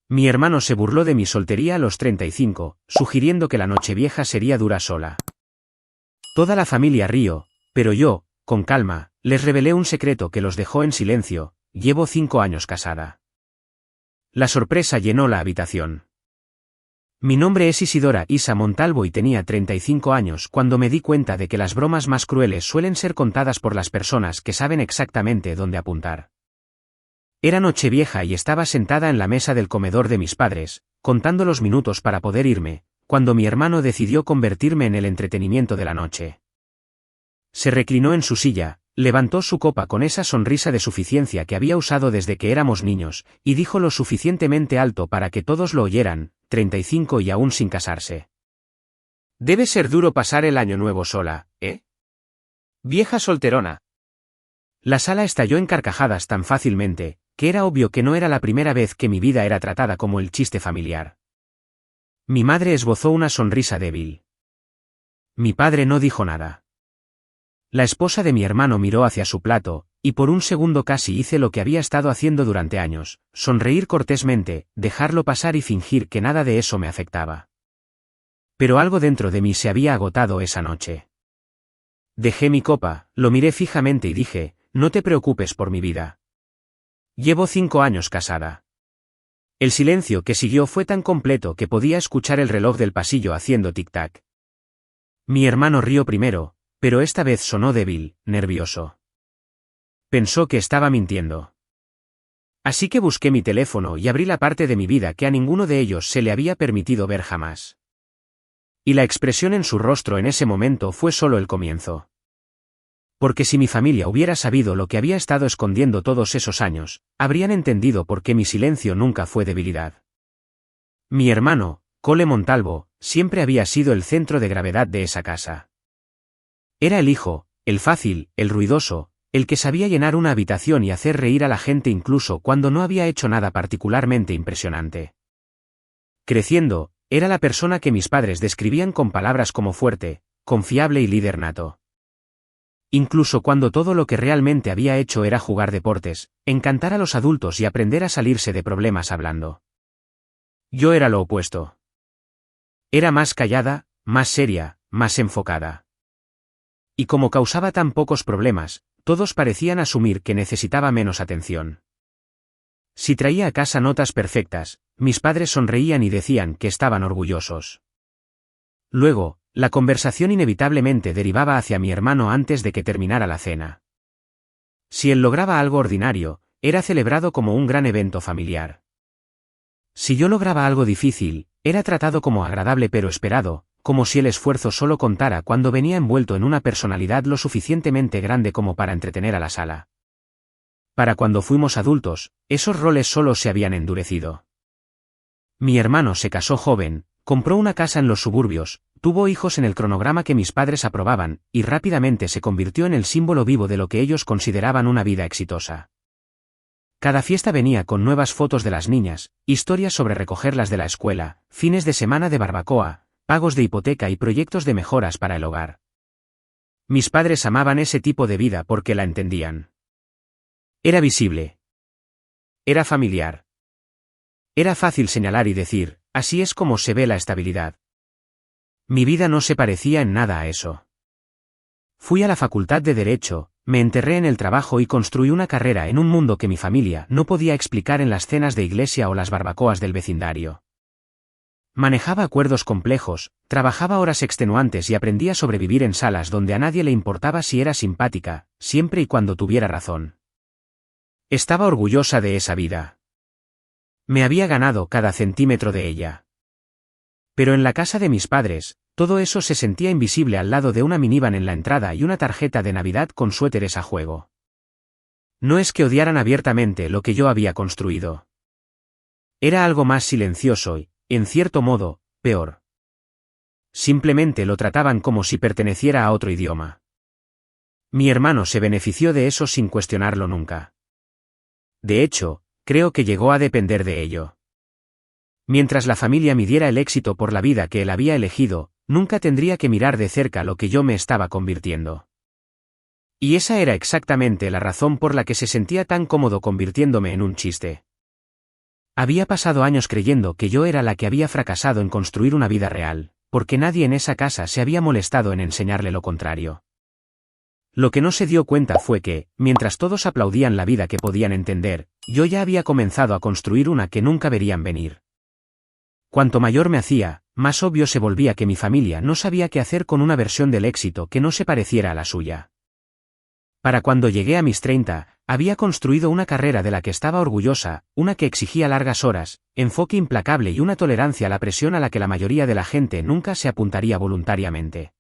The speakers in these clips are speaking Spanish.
Mi hermano se burló de mi soltería a los 35, sugiriendo que la nochevieja sería dura sola. Toda la familia rió, pero yo, con calma, les revelé un secreto que los dejó en silencio: llevo 5 años casada. La sorpresa llenó la habitación. Mi nombre es Isidora Isa Montalvo y tenía 35 años cuando me di cuenta de que las bromas más crueles suelen ser contadas por las personas que saben exactamente dónde apuntar. Era Nochevieja y estaba sentada en la mesa del comedor de mis padres, contando los minutos para poder irme, cuando mi hermano decidió convertirme en el entretenimiento de la noche. Se reclinó en su silla, levantó su copa con esa sonrisa de suficiencia que había usado desde que éramos niños, y dijo lo suficientemente alto para que todos lo oyeran: 35 y aún sin casarse. Debe ser duro pasar el año nuevo sola, ¿eh? Vieja solterona. La sala estalló en carcajadas tan fácilmente, que era obvio que no era la primera vez que mi vida era tratada como el chiste familiar. Mi madre esbozó una sonrisa débil. Mi padre no dijo nada. La esposa de mi hermano miró hacia su plato, y por un segundo casi hice lo que había estado haciendo durante años: sonreír cortésmente, dejarlo pasar y fingir que nada de eso me afectaba. Pero algo dentro de mí se había agotado esa noche. Dejé mi copa, lo miré fijamente y dije: no te preocupes por mi vida. Llevo 5 años casada. El silencio que siguió fue tan completo que podía escuchar el reloj del pasillo haciendo tic-tac. Mi hermano rió primero, pero esta vez sonó débil, nervioso. Pensó que estaba mintiendo. Así que busqué mi teléfono y abrí la parte de mi vida que a ninguno de ellos se le había permitido ver jamás. Y la expresión en su rostro en ese momento fue solo el comienzo. Porque si mi familia hubiera sabido lo que había estado escondiendo todos esos años, habrían entendido por qué mi silencio nunca fue debilidad. Mi hermano, Cole Montalvo, siempre había sido el centro de gravedad de esa casa. Era el hijo, el fácil, el ruidoso, el que sabía llenar una habitación y hacer reír a la gente incluso cuando no había hecho nada particularmente impresionante. Creciendo, era la persona que mis padres describían con palabras como fuerte, confiable y líder nato. Incluso cuando todo lo que realmente había hecho era jugar deportes, encantar a los adultos y aprender a salirse de problemas hablando. Yo era lo opuesto. Era más callada, más seria, más enfocada. Y como causaba tan pocos problemas, todos parecían asumir que necesitaba menos atención. Si traía a casa notas perfectas, mis padres sonreían y decían que estaban orgullosos. Luego, la conversación inevitablemente derivaba hacia mi hermano antes de que terminara la cena. Si él lograba algo ordinario, era celebrado como un gran evento familiar. Si yo lograba algo difícil, era tratado como agradable pero esperado, como si el esfuerzo solo contara cuando venía envuelto en una personalidad lo suficientemente grande como para entretener a la sala. Para cuando fuimos adultos, esos roles solo se habían endurecido. Mi hermano se casó joven, compró una casa en los suburbios, tuvo hijos en el cronograma que mis padres aprobaban, y rápidamente se convirtió en el símbolo vivo de lo que ellos consideraban una vida exitosa. Cada fiesta venía con nuevas fotos de las niñas, historias sobre recogerlas de la escuela, fines de semana de barbacoa, pagos de hipoteca y proyectos de mejoras para el hogar. Mis padres amaban ese tipo de vida porque la entendían. Era visible. Era familiar. Era fácil señalar y decir: así es como se ve la estabilidad. Mi vida no se parecía en nada a eso. Fui a la facultad de Derecho, me enterré en el trabajo y construí una carrera en un mundo que mi familia no podía explicar en las cenas de iglesia o las barbacoas del vecindario. Manejaba acuerdos complejos, trabajaba horas extenuantes y aprendí a sobrevivir en salas donde a nadie le importaba si era simpática, siempre y cuando tuviera razón. Estaba orgullosa de esa vida. Me había ganado cada centímetro de ella. Pero en la casa de mis padres, todo eso se sentía invisible al lado de una minivan en la entrada y una tarjeta de Navidad con suéteres a juego. No es que odiaran abiertamente lo que yo había construido. Era algo más silencioso y, en cierto modo, peor. Simplemente lo trataban como si perteneciera a otro idioma. Mi hermano se benefició de eso sin cuestionarlo nunca. De hecho, creo que llegó a depender de ello. Mientras la familia midiera el éxito por la vida que él había elegido, nunca tendría que mirar de cerca lo que yo me estaba convirtiendo. Y esa era exactamente la razón por la que se sentía tan cómodo convirtiéndome en un chiste. Había pasado años creyendo que yo era la que había fracasado en construir una vida real, porque nadie en esa casa se había molestado en enseñarle lo contrario. Lo que no se dio cuenta fue que, mientras todos aplaudían la vida que podían entender, yo ya había comenzado a construir una que nunca verían venir. Cuanto mayor me hacía, más obvio se volvía que mi familia no sabía qué hacer con una versión del éxito que no se pareciera a la suya. Para cuando llegué a mis 30, había construido una carrera de la que estaba orgullosa, una que exigía largas horas, enfoque implacable y una tolerancia a la presión a la que la mayoría de la gente nunca se apuntaría voluntariamente.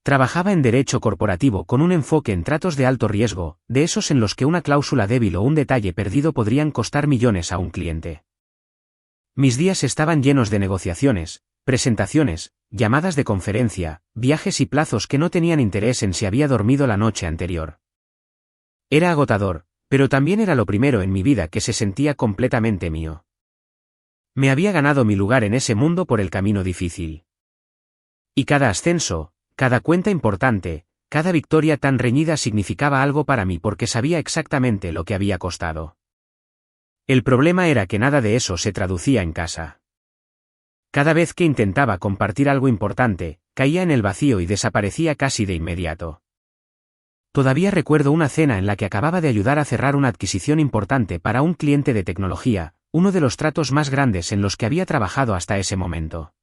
Trabajaba en derecho corporativo con un enfoque en tratos de alto riesgo, de esos en los que una cláusula débil o un detalle perdido podrían costar millones a un cliente. Mis días estaban llenos de negociaciones, presentaciones, llamadas de conferencia, viajes y plazos que no tenían interés en si había dormido la noche anterior. Era agotador, pero también era lo primero en mi vida que se sentía completamente mío. Me había ganado mi lugar en ese mundo por el camino difícil. Y cada ascenso, cada cuenta importante, cada victoria tan reñida significaba algo para mí porque sabía exactamente lo que había costado. El problema era que nada de eso se traducía en casa. Cada vez que intentaba compartir algo importante, caía en el vacío y desaparecía casi de inmediato. Todavía recuerdo una cena en la que acababa de ayudar a cerrar una adquisición importante para un cliente de tecnología, uno de los tratos más grandes en los que había trabajado hasta ese momento.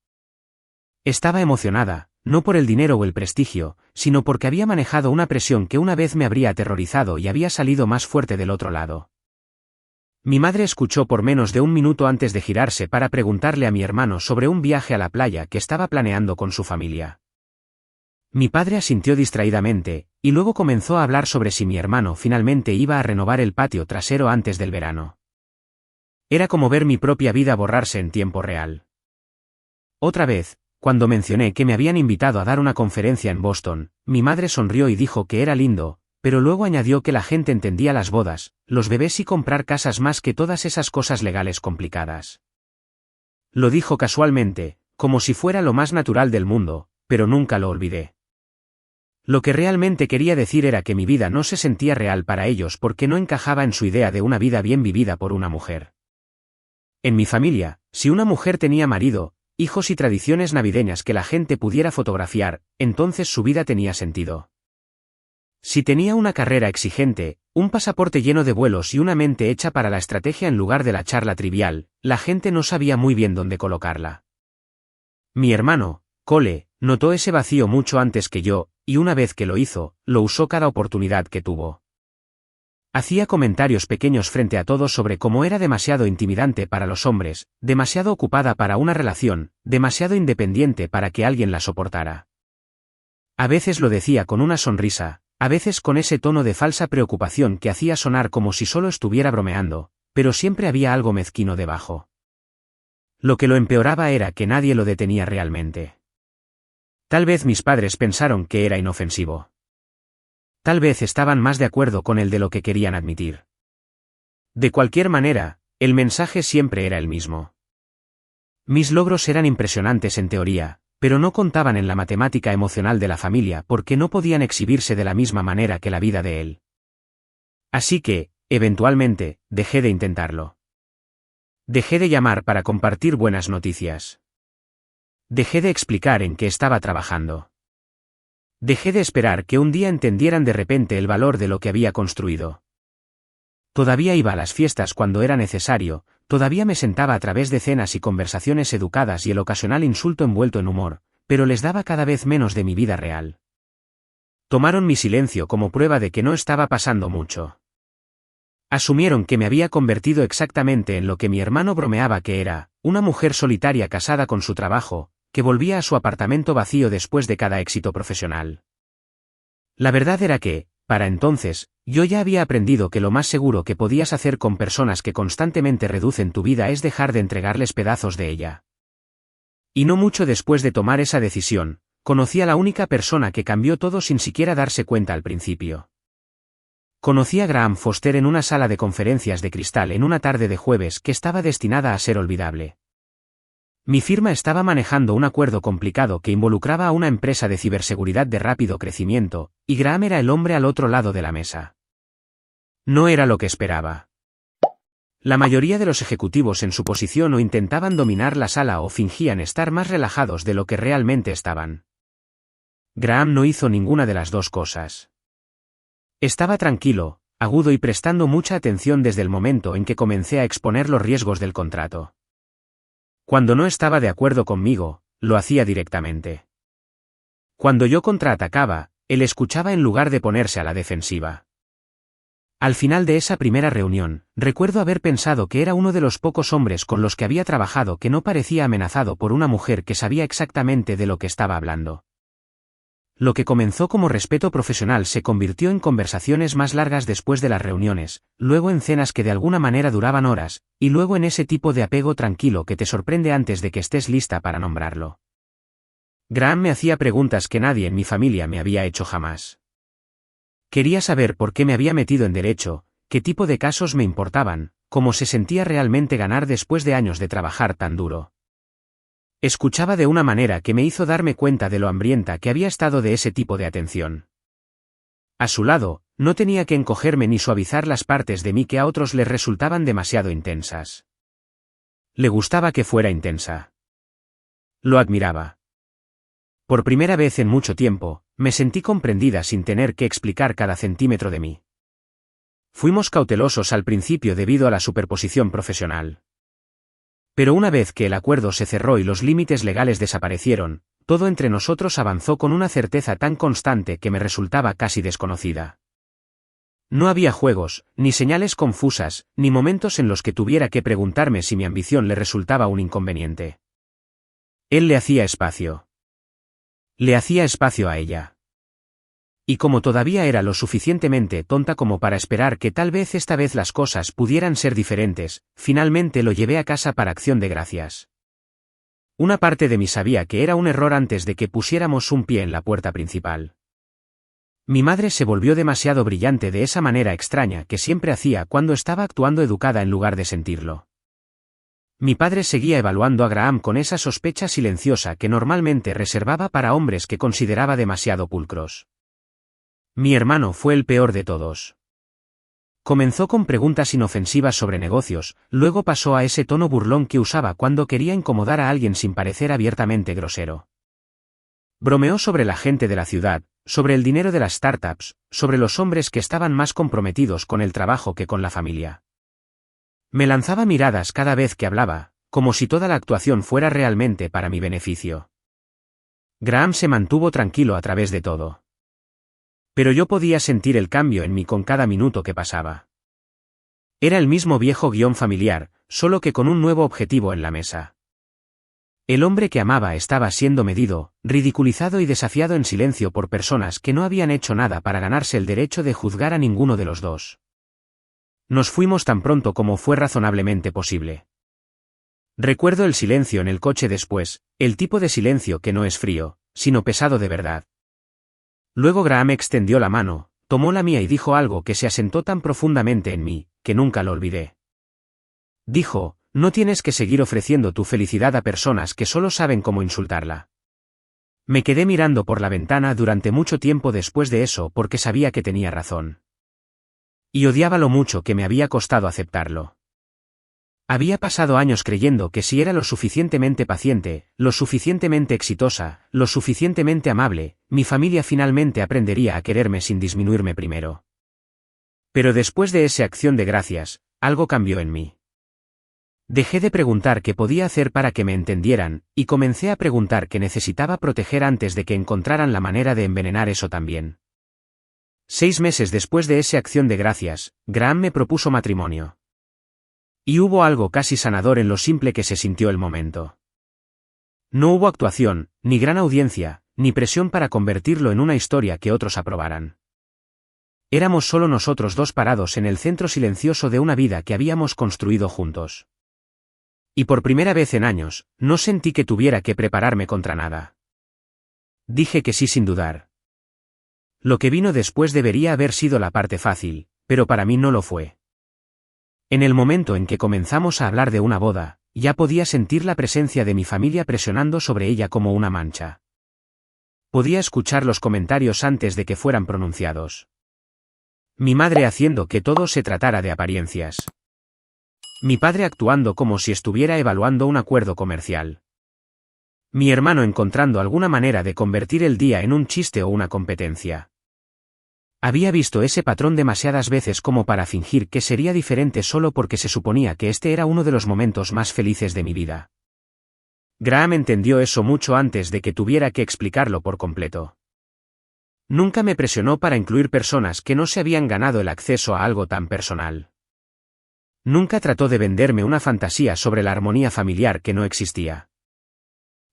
Estaba emocionada, no por el dinero o el prestigio, sino porque había manejado una presión que una vez me habría aterrorizado y había salido más fuerte del otro lado. Mi madre escuchó por menos de un minuto antes de girarse para preguntarle a mi hermano sobre un viaje a la playa que estaba planeando con su familia. Mi padre asintió distraídamente, y luego comenzó a hablar sobre si mi hermano finalmente iba a renovar el patio trasero antes del verano. Era como ver mi propia vida borrarse en tiempo real. Otra vez, cuando mencioné que me habían invitado a dar una conferencia en Boston, mi madre sonrió y dijo que era lindo, pero luego añadió que la gente entendía las bodas, los bebés y comprar casas más que todas esas cosas legales complicadas. Lo dijo casualmente, como si fuera lo más natural del mundo, pero nunca lo olvidé. Lo que realmente quería decir era que mi vida no se sentía real para ellos porque no encajaba en su idea de una vida bien vivida por una mujer. En mi familia, si una mujer tenía marido, hijos y tradiciones navideñas que la gente pudiera fotografiar, entonces su vida tenía sentido. Si tenía una carrera exigente, un pasaporte lleno de vuelos y una mente hecha para la estrategia en lugar de la charla trivial, la gente no sabía muy bien dónde colocarla. Mi hermano, Cole, notó ese vacío mucho antes que yo, y una vez que lo hizo, lo usó cada oportunidad que tuvo. Hacía comentarios pequeños frente a todos sobre cómo era demasiado intimidante para los hombres, demasiado ocupada para una relación, demasiado independiente para que alguien la soportara. A veces lo decía con una sonrisa, a veces con ese tono de falsa preocupación que hacía sonar como si solo estuviera bromeando, pero siempre había algo mezquino debajo. Lo que lo empeoraba era que nadie lo detenía realmente. Tal vez mis padres pensaron que era inofensivo. Tal vez estaban más de acuerdo con él de lo que querían admitir. De cualquier manera, el mensaje siempre era el mismo. Mis logros eran impresionantes en teoría, pero no contaban en la matemática emocional de la familia porque no podían exhibirse de la misma manera que la vida de él. Así que, eventualmente, dejé de intentarlo. Dejé de llamar para compartir buenas noticias. Dejé de explicar en qué estaba trabajando. Dejé de esperar que un día entendieran de repente el valor de lo que había construido. Todavía iba a las fiestas cuando era necesario, todavía me sentaba a través de cenas y conversaciones educadas y el ocasional insulto envuelto en humor, pero les daba cada vez menos de mi vida real. Tomaron mi silencio como prueba de que no estaba pasando mucho. Asumieron que me había convertido exactamente en lo que mi hermano bromeaba que era, una mujer solitaria casada con su trabajo, que volvía a su apartamento vacío después de cada éxito profesional. La verdad era que, para entonces, yo ya había aprendido que lo más seguro que podías hacer con personas que constantemente reducen tu vida es dejar de entregarles pedazos de ella. Y no mucho después de tomar esa decisión, conocí a la única persona que cambió todo sin siquiera darse cuenta al principio. Conocí a Graham Foster en una sala de conferencias de cristal en una tarde de jueves que estaba destinada a ser olvidable. Mi firma estaba manejando un acuerdo complicado que involucraba a una empresa de ciberseguridad de rápido crecimiento, y Graham era el hombre al otro lado de la mesa. No era lo que esperaba. La mayoría de los ejecutivos en su posición o intentaban dominar la sala o fingían estar más relajados de lo que realmente estaban. Graham no hizo ninguna de las dos cosas. Estaba tranquilo, agudo y prestando mucha atención desde el momento en que comencé a exponer los riesgos del contrato. Cuando no estaba de acuerdo conmigo, lo hacía directamente. Cuando yo contraatacaba, él escuchaba en lugar de ponerse a la defensiva. Al final de esa primera reunión, recuerdo haber pensado que era uno de los pocos hombres con los que había trabajado que no parecía amenazado por una mujer que sabía exactamente de lo que estaba hablando. Lo que comenzó como respeto profesional se convirtió en conversaciones más largas después de las reuniones, luego en cenas que de alguna manera duraban horas, y luego en ese tipo de apego tranquilo que te sorprende antes de que estés lista para nombrarlo. Graham me hacía preguntas que nadie en mi familia me había hecho jamás. Quería saber por qué me había metido en derecho, qué tipo de casos me importaban, cómo se sentía realmente ganar después de años de trabajar tan duro. Escuchaba de una manera que me hizo darme cuenta de lo hambrienta que había estado de ese tipo de atención. A su lado, no tenía que encogerme ni suavizar las partes de mí que a otros les resultaban demasiado intensas. Le gustaba que fuera intensa. Lo admiraba. Por primera vez en mucho tiempo, me sentí comprendida sin tener que explicar cada centímetro de mí. Fuimos cautelosos al principio debido a la superposición profesional. Pero una vez que el acuerdo se cerró y los límites legales desaparecieron, todo entre nosotros avanzó con una certeza tan constante que me resultaba casi desconocida. No había juegos, ni señales confusas, ni momentos en los que tuviera que preguntarme si mi ambición le resultaba un inconveniente. Él le hacía espacio. Le hacía espacio a ella. Y como todavía era lo suficientemente tonta como para esperar que tal vez esta vez las cosas pudieran ser diferentes, finalmente lo llevé a casa para acción de gracias. Una parte de mí sabía que era un error antes de que pusiéramos un pie en la puerta principal. Mi madre se volvió demasiado brillante de esa manera extraña que siempre hacía cuando estaba actuando educada en lugar de sentirlo. Mi padre seguía evaluando a Graham con esa sospecha silenciosa que normalmente reservaba para hombres que consideraba demasiado pulcros. Mi hermano fue el peor de todos. Comenzó con preguntas inofensivas sobre negocios, luego pasó a ese tono burlón que usaba cuando quería incomodar a alguien sin parecer abiertamente grosero. Bromeó sobre la gente de la ciudad, sobre el dinero de las startups, sobre los hombres que estaban más comprometidos con el trabajo que con la familia. Me lanzaba miradas cada vez que hablaba, como si toda la actuación fuera realmente para mi beneficio. Graham se mantuvo tranquilo a través de todo. Pero yo podía sentir el cambio en mí con cada minuto que pasaba. Era el mismo viejo guión familiar, solo que con un nuevo objetivo en la mesa. El hombre que amaba estaba siendo medido, ridiculizado y desafiado en silencio por personas que no habían hecho nada para ganarse el derecho de juzgar a ninguno de los dos. Nos fuimos tan pronto como fue razonablemente posible. Recuerdo el silencio en el coche después, el tipo de silencio que no es frío, sino pesado de verdad. Luego Graham extendió la mano, tomó la mía y dijo algo que se asentó tan profundamente en mí, que nunca lo olvidé. Dijo, no tienes que seguir ofreciendo tu felicidad a personas que solo saben cómo insultarla. Me quedé mirando por la ventana durante mucho tiempo después de eso porque sabía que tenía razón. Y odiaba lo mucho que me había costado aceptarlo. Había pasado años creyendo que si era lo suficientemente paciente, lo suficientemente exitosa, lo suficientemente amable, mi familia finalmente aprendería a quererme sin disminuirme primero. Pero después de esa acción de gracias, algo cambió en mí. Dejé de preguntar qué podía hacer para que me entendieran, y comencé a preguntar qué necesitaba proteger antes de que encontraran la manera de envenenar eso también. 6 meses después de esa acción de gracias, Graham me propuso matrimonio. Y hubo algo casi sanador en lo simple que se sintió el momento. No hubo actuación, ni gran audiencia, ni presión para convertirlo en una historia que otros aprobaran. Éramos solo nosotros dos parados en el centro silencioso de una vida que habíamos construido juntos. Y por primera vez en años, no sentí que tuviera que prepararme contra nada. Dije que sí sin dudar. Lo que vino después debería haber sido la parte fácil, pero para mí no lo fue. En el momento en que comenzamos a hablar de una boda, ya podía sentir la presencia de mi familia presionando sobre ella como una mancha. Podía escuchar los comentarios antes de que fueran pronunciados. Mi madre haciendo que todo se tratara de apariencias. Mi padre actuando como si estuviera evaluando un acuerdo comercial. Mi hermano encontrando alguna manera de convertir el día en un chiste o una competencia. Había visto ese patrón demasiadas veces como para fingir que sería diferente solo porque se suponía que este era uno de los momentos más felices de mi vida. Graham entendió eso mucho antes de que tuviera que explicarlo por completo. Nunca me presionó para incluir personas que no se habían ganado el acceso a algo tan personal. Nunca trató de venderme una fantasía sobre la armonía familiar que no existía.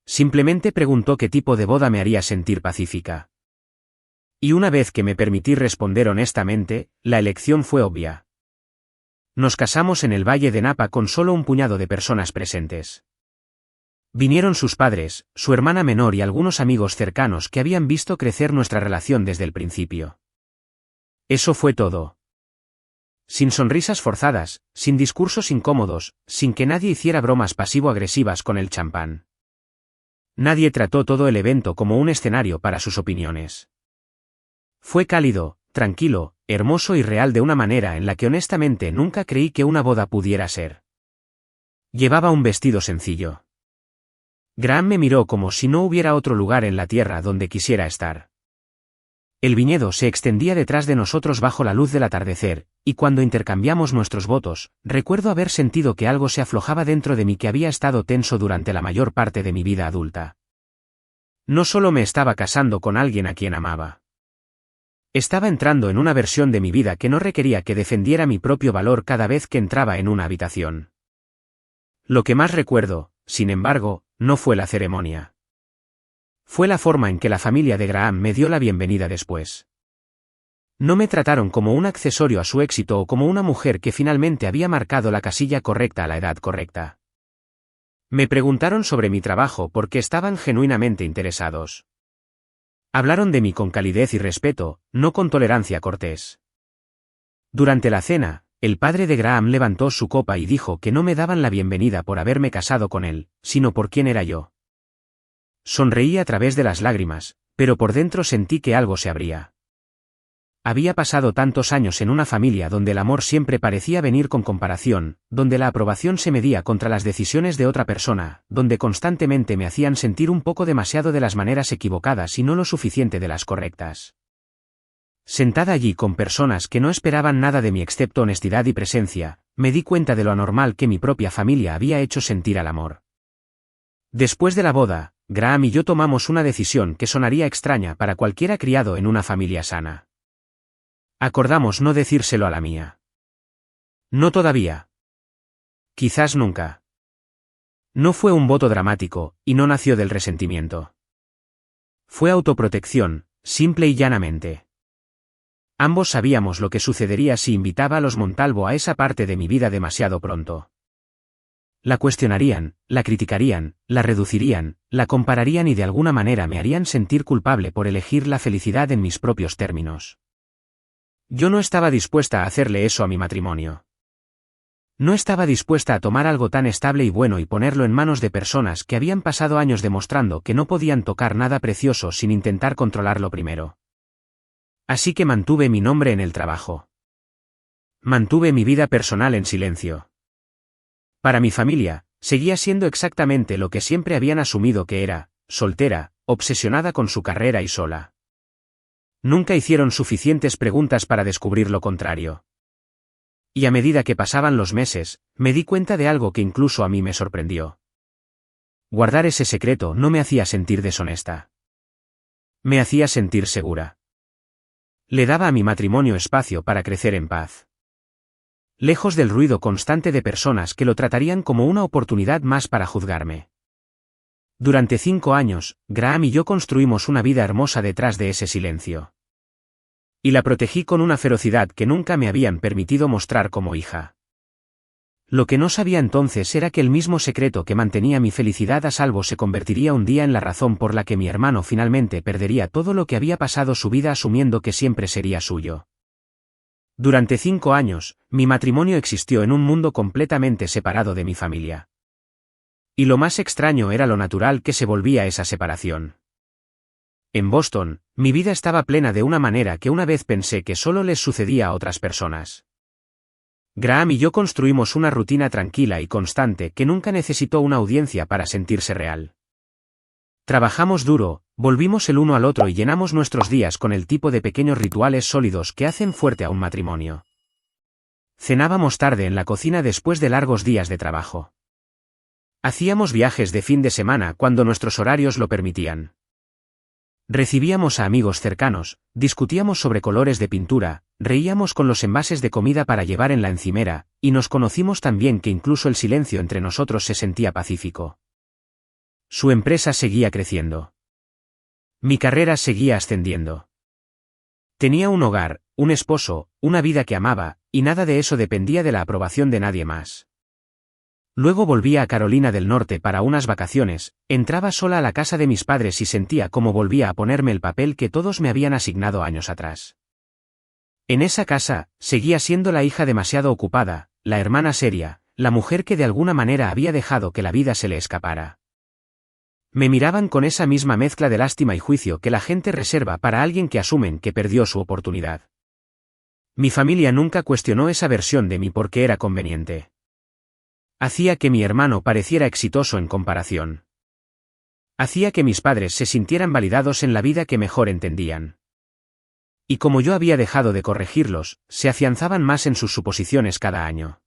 Simplemente preguntó qué tipo de boda me haría sentir pacífica. Y una vez que me permití responder honestamente, la elección fue obvia. Nos casamos en el Valle de Napa con solo un puñado de personas presentes. Vinieron sus padres, su hermana menor y algunos amigos cercanos que habían visto crecer nuestra relación desde el principio. Eso fue todo. Sin sonrisas forzadas, sin discursos incómodos, sin que nadie hiciera bromas pasivo-agresivas con el champán. Nadie trató todo el evento como un escenario para sus opiniones. Fue cálido, tranquilo, hermoso y real de una manera en la que honestamente nunca creí que una boda pudiera ser. Llevaba un vestido sencillo. Graham me miró como si no hubiera otro lugar en la tierra donde quisiera estar. El viñedo se extendía detrás de nosotros bajo la luz del atardecer, y cuando intercambiamos nuestros votos, recuerdo haber sentido que algo se aflojaba dentro de mí que había estado tenso durante la mayor parte de mi vida adulta. No solo me estaba casando con alguien a quien amaba. Estaba entrando en una versión de mi vida que no requería que defendiera mi propio valor cada vez que entraba en una habitación. Lo que más recuerdo, sin embargo, no fue la ceremonia. Fue la forma en que la familia de Graham me dio la bienvenida después. No me trataron como un accesorio a su éxito o como una mujer que finalmente había marcado la casilla correcta a la edad correcta. Me preguntaron sobre mi trabajo porque estaban genuinamente interesados. Hablaron de mí con calidez y respeto, no con tolerancia cortés. Durante la cena, el padre de Graham levantó su copa y dijo que no me daban la bienvenida por haberme casado con él, sino por quién era yo. Sonreí a través de las lágrimas, pero por dentro sentí que algo se abría. Había pasado tantos años en una familia donde el amor siempre parecía venir con comparación, donde la aprobación se medía contra las decisiones de otra persona, donde constantemente me hacían sentir un poco demasiado de las maneras equivocadas y no lo suficiente de las correctas. Sentada allí con personas que no esperaban nada de mí excepto honestidad y presencia, me di cuenta de lo anormal que mi propia familia había hecho sentir al amor. Después de la boda, Graham y yo tomamos una decisión que sonaría extraña para cualquiera criado en una familia sana. Acordamos no decírselo a la mía. No todavía. Quizás nunca. No fue un voto dramático, y no nació del resentimiento. Fue autoprotección, simple y llanamente. Ambos sabíamos lo que sucedería si invitaba a los Montalvo a esa parte de mi vida demasiado pronto. La cuestionarían, la criticarían, la reducirían, la compararían y de alguna manera me harían sentir culpable por elegir la felicidad en mis propios términos. Yo no estaba dispuesta a hacerle eso a mi matrimonio. No estaba dispuesta a tomar algo tan estable y bueno y ponerlo en manos de personas que habían pasado años demostrando que no podían tocar nada precioso sin intentar controlarlo primero. Así que mantuve mi nombre en el trabajo. Mantuve mi vida personal en silencio. Para mi familia, seguía siendo exactamente lo que siempre habían asumido que era, soltera, obsesionada con su carrera y sola. Nunca hicieron suficientes preguntas para descubrir lo contrario. Y a medida que pasaban los meses, me di cuenta de algo que incluso a mí me sorprendió. Guardar ese secreto no me hacía sentir deshonesta. Me hacía sentir segura. Le daba a mi matrimonio espacio para crecer en paz. Lejos del ruido constante de personas que lo tratarían como una oportunidad más para juzgarme. Durante 5 años, Graham y yo construimos una vida hermosa detrás de ese silencio. Y la protegí con una ferocidad que nunca me habían permitido mostrar como hija. Lo que no sabía entonces era que el mismo secreto que mantenía mi felicidad a salvo se convertiría un día en la razón por la que mi hermano finalmente perdería todo lo que había pasado su vida asumiendo que siempre sería suyo. Durante 5 años, mi matrimonio existió en un mundo completamente separado de mi familia. Y lo más extraño era lo natural que se volvía esa separación. En Boston, mi vida estaba plena de una manera que una vez pensé que solo les sucedía a otras personas. Graham y yo construimos una rutina tranquila y constante que nunca necesitó una audiencia para sentirse real. Trabajamos duro, volvimos el uno al otro y llenamos nuestros días con el tipo de pequeños rituales sólidos que hacen fuerte a un matrimonio. Cenábamos tarde en la cocina después de largos días de trabajo. Hacíamos viajes de fin de semana cuando nuestros horarios lo permitían. Recibíamos a amigos cercanos, discutíamos sobre colores de pintura, reíamos con los envases de comida para llevar en la encimera, y nos conocimos tan bien que incluso el silencio entre nosotros se sentía pacífico. Su empresa seguía creciendo. Mi carrera seguía ascendiendo. Tenía un hogar, un esposo, una vida que amaba, y nada de eso dependía de la aprobación de nadie más. Luego volvía a Carolina del Norte para unas vacaciones, entraba sola a la casa de mis padres y sentía cómo volvía a ponerme el papel que todos me habían asignado años atrás. En esa casa, seguía siendo la hija demasiado ocupada, la hermana seria, la mujer que de alguna manera había dejado que la vida se le escapara. Me miraban con esa misma mezcla de lástima y juicio que la gente reserva para alguien que asumen que perdió su oportunidad. Mi familia nunca cuestionó esa versión de mí porque era conveniente. Hacía que mi hermano pareciera exitoso en comparación. Hacía que mis padres se sintieran validados en la vida que mejor entendían. Y como yo había dejado de corregirlos, se afianzaban más en sus suposiciones cada año.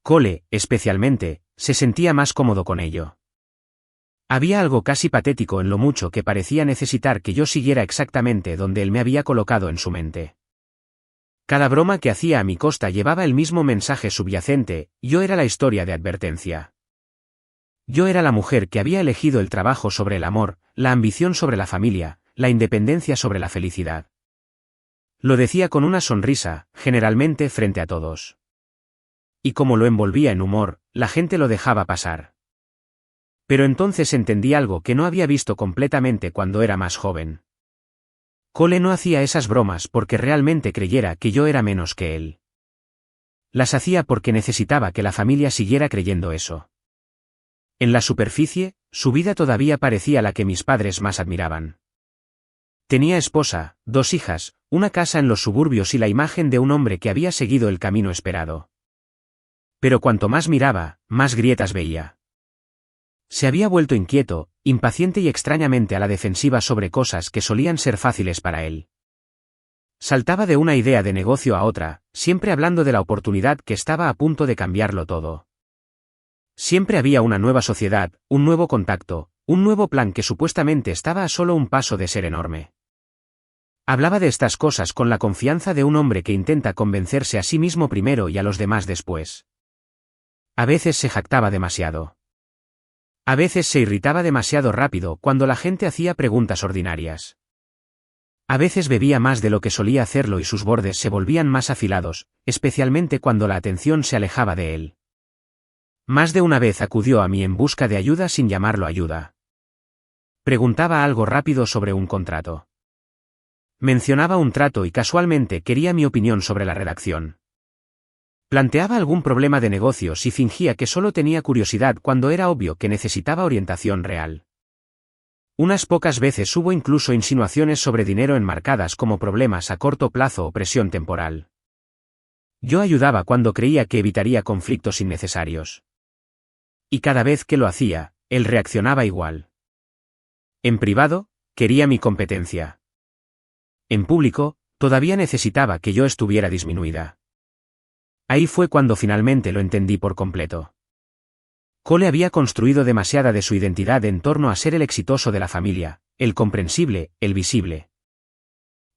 Cole, especialmente, se sentía más cómodo con ello. Había algo casi patético en lo mucho que parecía necesitar que yo siguiera exactamente donde él me había colocado en su mente. Cada broma que hacía a mi costa llevaba el mismo mensaje subyacente: yo era la historia de advertencia. Yo era la mujer que había elegido el trabajo sobre el amor, la ambición sobre la familia, la independencia sobre la felicidad. Lo decía con una sonrisa, generalmente frente a todos. Y como lo envolvía en humor, la gente lo dejaba pasar. Pero entonces entendí algo que no había visto completamente cuando era más joven. Cole no hacía esas bromas porque realmente creyera que yo era menos que él. Las hacía porque necesitaba que la familia siguiera creyendo eso. En la superficie, su vida todavía parecía la que mis padres más admiraban. Tenía esposa, 2 hijas, una casa en los suburbios y la imagen de un hombre que había seguido el camino esperado. Pero cuanto más miraba, más grietas veía. Se había vuelto inquieto, impaciente y extrañamente a la defensiva sobre cosas que solían ser fáciles para él. Saltaba de una idea de negocio a otra, siempre hablando de la oportunidad que estaba a punto de cambiarlo todo. Siempre había una nueva sociedad, un nuevo contacto, un nuevo plan que supuestamente estaba a solo un paso de ser enorme. Hablaba de estas cosas con la confianza de un hombre que intenta convencerse a sí mismo primero y a los demás después. A veces se jactaba demasiado. A veces se irritaba demasiado rápido cuando la gente hacía preguntas ordinarias. A veces bebía más de lo que solía hacerlo y sus bordes se volvían más afilados, especialmente cuando la atención se alejaba de él. Más de una vez acudió a mí en busca de ayuda sin llamarlo ayuda. Preguntaba algo rápido sobre un contrato. Mencionaba un trato y casualmente quería mi opinión sobre la redacción. Planteaba algún problema de negocios y fingía que solo tenía curiosidad cuando era obvio que necesitaba orientación real. Unas pocas veces hubo incluso insinuaciones sobre dinero enmarcadas como problemas a corto plazo o presión temporal. Yo ayudaba cuando creía que evitaría conflictos innecesarios. Y cada vez que lo hacía, él reaccionaba igual. En privado, quería mi competencia. En público, todavía necesitaba que yo estuviera disminuida. Ahí fue cuando finalmente lo entendí por completo. Cole había construido demasiada de su identidad en torno a ser el exitoso de la familia, el comprensible, el visible.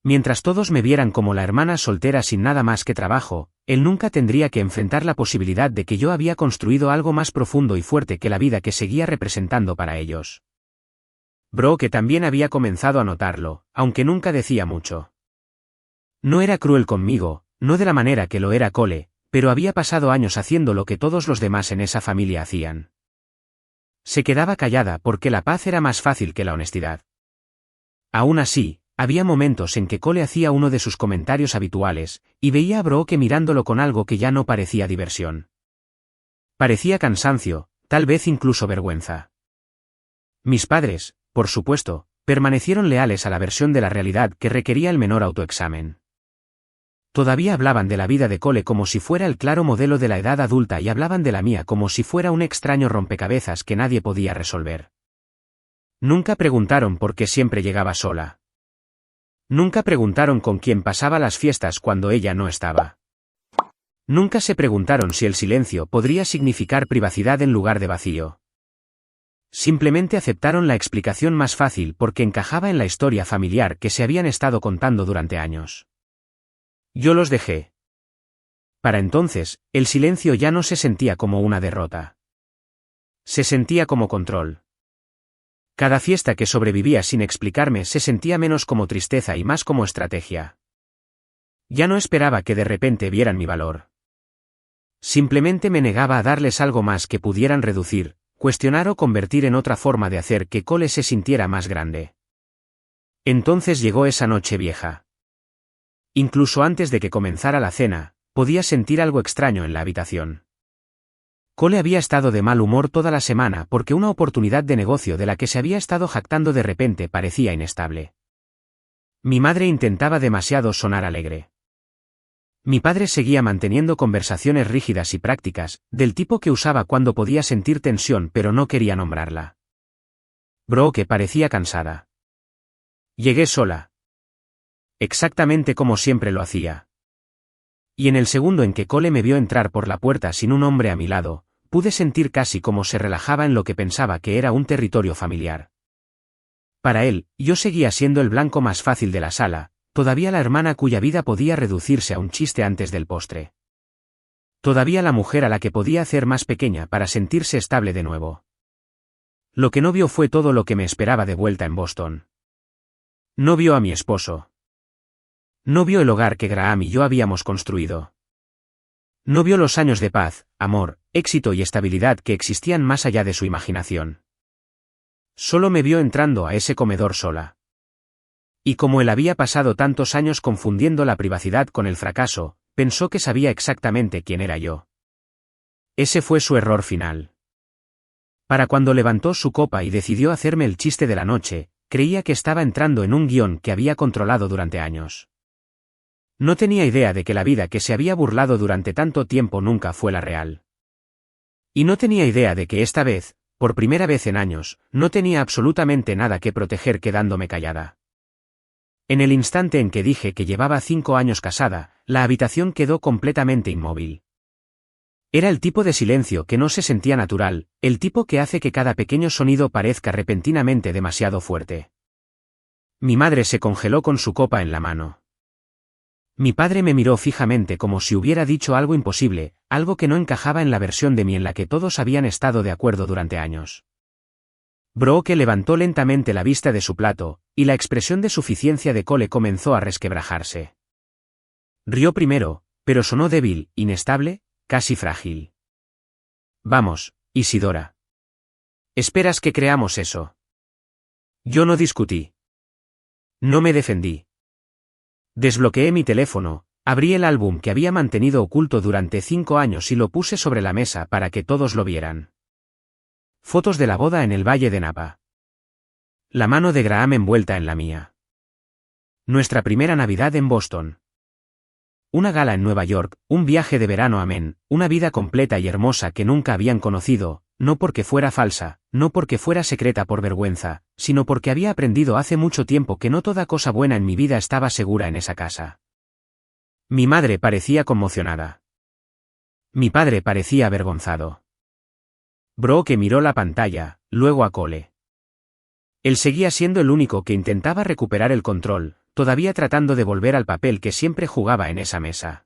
Mientras todos me vieran como la hermana soltera sin nada más que trabajo, él nunca tendría que enfrentar la posibilidad de que yo había construido algo más profundo y fuerte que la vida que seguía representando para ellos. Brooke también había comenzado a notarlo, aunque nunca decía mucho. No era cruel conmigo, no de la manera que lo era Cole, pero había pasado años haciendo lo que todos los demás en esa familia hacían. Se quedaba callada porque la paz era más fácil que la honestidad. Aún así, había momentos en que Cole hacía uno de sus comentarios habituales, y veía a Brooke mirándolo con algo que ya no parecía diversión. Parecía cansancio, tal vez incluso vergüenza. Mis padres, por supuesto, permanecieron leales a la versión de la realidad que requería el menor autoexamen. Todavía hablaban de la vida de Cole como si fuera el claro modelo de la edad adulta y hablaban de la mía como si fuera un extraño rompecabezas que nadie podía resolver. Nunca preguntaron por qué siempre llegaba sola. Nunca preguntaron con quién pasaba las fiestas cuando ella no estaba. Nunca se preguntaron si el silencio podría significar privacidad en lugar de vacío. Simplemente aceptaron la explicación más fácil porque encajaba en la historia familiar que se habían estado contando durante años. Yo los dejé. Para entonces, el silencio ya no se sentía como una derrota. Se sentía como control. Cada fiesta que sobrevivía sin explicarme se sentía menos como tristeza y más como estrategia. Ya no esperaba que de repente vieran mi valor. Simplemente me negaba a darles algo más que pudieran reducir, cuestionar o convertir en otra forma de hacer que Cole se sintiera más grande. Entonces llegó esa noche vieja. Incluso antes de que comenzara la cena, podía sentir algo extraño en la habitación. Cole había estado de mal humor toda la semana porque una oportunidad de negocio de la que se había estado jactando de repente parecía inestable. Mi madre intentaba demasiado sonar alegre. Mi padre seguía manteniendo conversaciones rígidas y prácticas, del tipo que usaba cuando podía sentir tensión pero no quería nombrarla. Brooke parecía cansada. Llegué sola. Exactamente como siempre lo hacía. Y en el segundo en que Cole me vio entrar por la puerta sin un hombre a mi lado, pude sentir casi como se relajaba en lo que pensaba que era un territorio familiar. Para él, yo seguía siendo el blanco más fácil de la sala, todavía la hermana cuya vida podía reducirse a un chiste antes del postre. Todavía la mujer a la que podía hacer más pequeña para sentirse estable de nuevo. Lo que no vio fue todo lo que me esperaba de vuelta en Boston. No vio a mi esposo. No vio el hogar que Graham y yo habíamos construido. No vio los años de paz, amor, éxito y estabilidad que existían más allá de su imaginación. Solo me vio entrando a ese comedor sola. Y como él había pasado tantos años confundiendo la privacidad con el fracaso, pensó que sabía exactamente quién era yo. Ese fue su error final. Para cuando levantó su copa y decidió hacerme el chiste de la noche, creía que estaba entrando en un guión que había controlado durante años. No tenía idea de que la vida que se había burlado durante tanto tiempo nunca fue la real. Y no tenía idea de que esta vez, por primera vez en años, no tenía absolutamente nada que proteger quedándome callada. En el instante en que dije que llevaba 5 años casada, la habitación quedó completamente inmóvil. Era el tipo de silencio que no se sentía natural, el tipo que hace que cada pequeño sonido parezca repentinamente demasiado fuerte. Mi madre se congeló con su copa en la mano. Mi padre me miró fijamente como si hubiera dicho algo imposible, algo que no encajaba en la versión de mí en la que todos habían estado de acuerdo durante años. Brooke levantó lentamente la vista de su plato, y la expresión de suficiencia de Cole comenzó a resquebrajarse. Rió primero, pero sonó débil, inestable, casi frágil. Vamos, Isidora. ¿Esperas que creamos eso? Yo no discutí. No me defendí. Desbloqueé mi teléfono, abrí el álbum que había mantenido oculto durante 5 años y lo puse sobre la mesa para que todos lo vieran. Fotos de la boda en el Valle de Napa. La mano de Graham envuelta en la mía. Nuestra primera Navidad en Boston. Una gala en Nueva York, un viaje de verano a Maine, una vida completa y hermosa que nunca habían conocido, no porque fuera falsa, no porque fuera secreta por vergüenza, sino porque había aprendido hace mucho tiempo que no toda cosa buena en mi vida estaba segura en esa casa. Mi madre parecía conmocionada. Mi padre parecía avergonzado. Brooke miró la pantalla, luego a Cole. Él seguía siendo el único que intentaba recuperar el control, todavía tratando de volver al papel que siempre jugaba en esa mesa.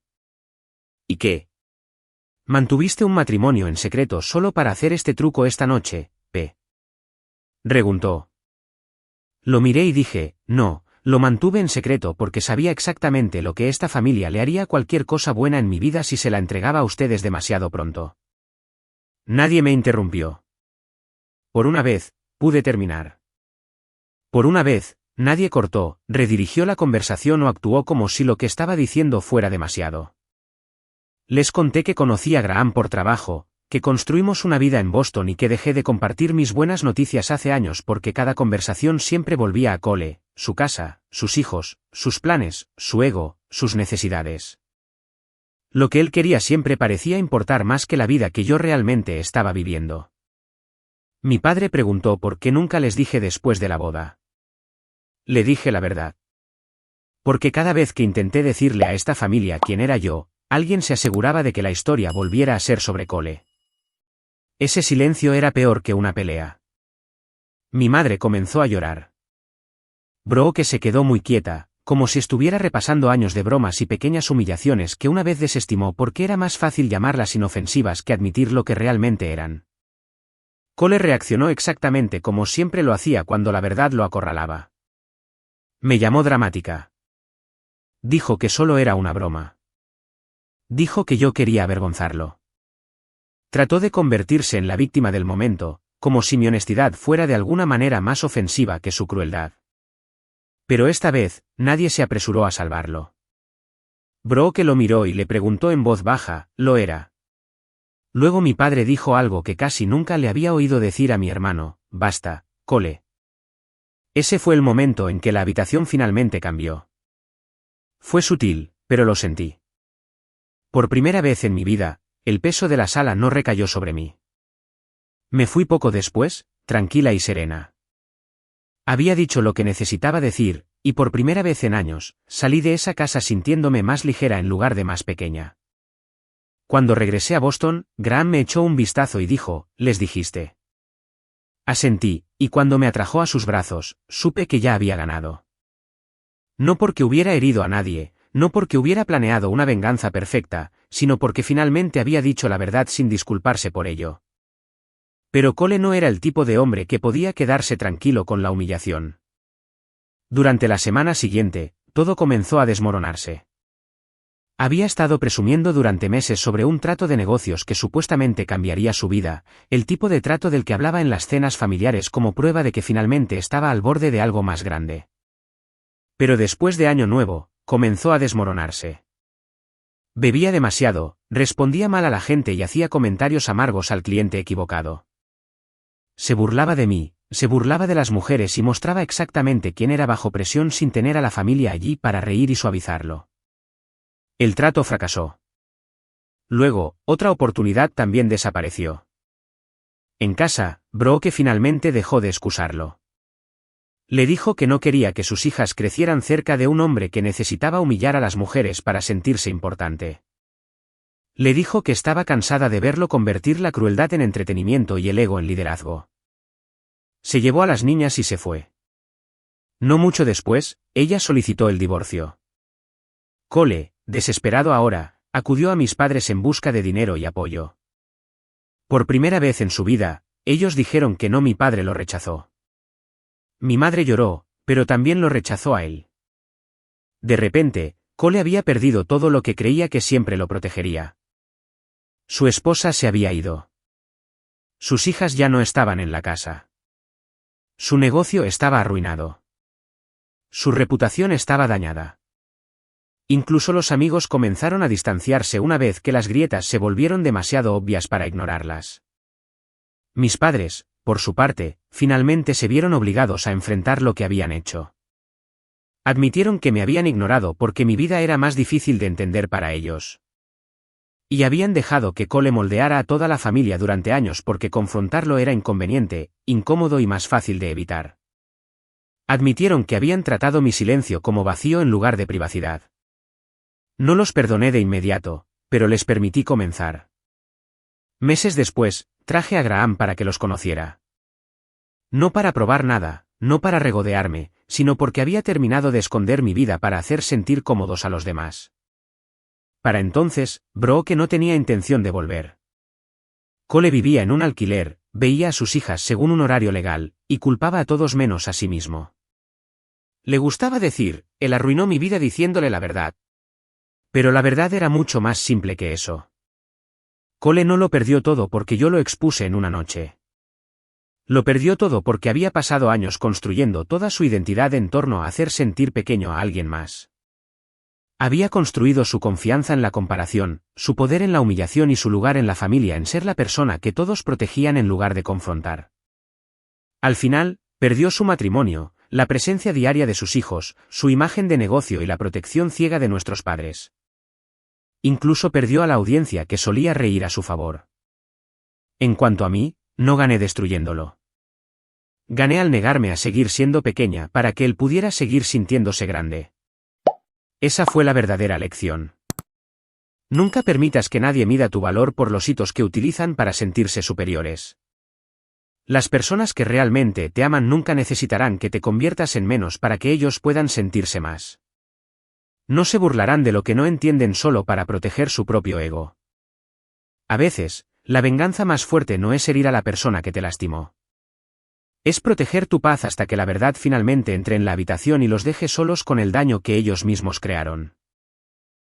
¿Y qué? ¿Mantuviste un matrimonio en secreto solo para hacer este truco esta noche, P? Preguntó. Lo miré y dije, no, lo mantuve en secreto porque sabía exactamente lo que esta familia le haría a cualquier cosa buena en mi vida si se la entregaba a ustedes demasiado pronto. Nadie me interrumpió. Por una vez, pude terminar. Por una vez, nadie cortó, redirigió la conversación o actuó como si lo que estaba diciendo fuera demasiado. Les conté que conocí a Graham por trabajo, que construimos una vida en Boston y que dejé de compartir mis buenas noticias hace años porque cada conversación siempre volvía a Cole, su casa, sus hijos, sus planes, su ego, sus necesidades. Lo que él quería siempre parecía importar más que la vida que yo realmente estaba viviendo. Mi padre preguntó por qué nunca les dije después de la boda. Le dije la verdad. Porque cada vez que intenté decirle a esta familia quién era yo, alguien se aseguraba de que la historia volviera a ser sobre Cole. Ese silencio era peor que una pelea. Mi madre comenzó a llorar. Brooke se quedó muy quieta, como si estuviera repasando años de bromas y pequeñas humillaciones que una vez desestimó porque era más fácil llamarlas inofensivas que admitir lo que realmente eran. Cole reaccionó exactamente como siempre lo hacía cuando la verdad lo acorralaba. Me llamó dramática. Dijo que solo era una broma. Dijo que yo quería avergonzarlo. Trató de convertirse en la víctima del momento, como si mi honestidad fuera de alguna manera más ofensiva que su crueldad. Pero esta vez, nadie se apresuró a salvarlo. Brooke lo miró y le preguntó en voz baja, ¿lo era? Luego mi padre dijo algo que casi nunca le había oído decir a mi hermano, basta, Cole. Ese fue el momento en que la habitación finalmente cambió. Fue sutil, pero lo sentí. Por primera vez en mi vida, el peso de la sala no recayó sobre mí. Me fui poco después, tranquila y serena. Había dicho lo que necesitaba decir, y por primera vez en años, salí de esa casa sintiéndome más ligera en lugar de más pequeña. Cuando regresé a Boston, Graham me echó un vistazo y dijo, ¿les dijiste? Asentí, y cuando me atrajo a sus brazos, supe que ya había ganado. No porque hubiera herido a nadie, no porque hubiera planeado una venganza perfecta, sino porque finalmente había dicho la verdad sin disculparse por ello. Pero Cole no era el tipo de hombre que podía quedarse tranquilo con la humillación. Durante la semana siguiente, todo comenzó a desmoronarse. Había estado presumiendo durante meses sobre un trato de negocios que supuestamente cambiaría su vida, el tipo de trato del que hablaba en las cenas familiares como prueba de que finalmente estaba al borde de algo más grande. Pero después de Año Nuevo, comenzó a desmoronarse. Bebía demasiado, respondía mal a la gente y hacía comentarios amargos al cliente equivocado. Se burlaba de mí, se burlaba de las mujeres y mostraba exactamente quién era bajo presión sin tener a la familia allí para reír y suavizarlo. El trato fracasó. Luego, otra oportunidad también desapareció. En casa, Brooke finalmente dejó de excusarlo. Le dijo que no quería que sus hijas crecieran cerca de un hombre que necesitaba humillar a las mujeres para sentirse importante. Le dijo que estaba cansada de verlo convertir la crueldad en entretenimiento y el ego en liderazgo. Se llevó a las niñas y se fue. No mucho después, ella solicitó el divorcio. Cole, desesperado ahora, acudió a mis padres en busca de dinero y apoyo. Por primera vez en su vida, ellos dijeron que no, mi padre lo rechazó. Mi madre lloró, pero también lo rechazó a él. De repente, Cole había perdido todo lo que creía que siempre lo protegería. Su esposa se había ido. Sus hijas ya no estaban en la casa. Su negocio estaba arruinado. Su reputación estaba dañada. Incluso los amigos comenzaron a distanciarse una vez que las grietas se volvieron demasiado obvias para ignorarlas. Mis padres, por su parte, finalmente se vieron obligados a enfrentar lo que habían hecho. Admitieron que me habían ignorado porque mi vida era más difícil de entender para ellos. Y habían dejado que Cole moldeara a toda la familia durante años porque confrontarlo era inconveniente, incómodo y más fácil de evitar. Admitieron que habían tratado mi silencio como vacío en lugar de privacidad. No los perdoné de inmediato, pero les permití comenzar. Meses después, traje a Graham para que los conociera. No para probar nada, no para regodearme, sino porque había terminado de esconder mi vida para hacer sentir cómodos a los demás. Para entonces, Brooke no tenía intención de volver. Cole vivía en un alquiler, veía a sus hijas según un horario legal, y culpaba a todos menos a sí mismo. Le gustaba decir, él arruinó mi vida diciéndole la verdad. Pero la verdad era mucho más simple que eso. Cole no lo perdió todo porque yo lo expuse en una noche. Lo perdió todo porque había pasado años construyendo toda su identidad en torno a hacer sentir pequeño a alguien más. Había construido su confianza en la comparación, su poder en la humillación y su lugar en la familia en ser la persona que todos protegían en lugar de confrontar. Al final, perdió su matrimonio, la presencia diaria de sus hijos, su imagen de negocio y la protección ciega de nuestros padres. Incluso perdió a la audiencia que solía reír a su favor. En cuanto a mí, no gané destruyéndolo. Gané al negarme a seguir siendo pequeña para que él pudiera seguir sintiéndose grande. Esa fue la verdadera lección. Nunca permitas que nadie mida tu valor por los hitos que utilizan para sentirse superiores. Las personas que realmente te aman nunca necesitarán que te conviertas en menos para que ellos puedan sentirse más. No se burlarán de lo que no entienden solo para proteger su propio ego. A veces, la venganza más fuerte no es herir a la persona que te lastimó. Es proteger tu paz hasta que la verdad finalmente entre en la habitación y los deje solos con el daño que ellos mismos crearon.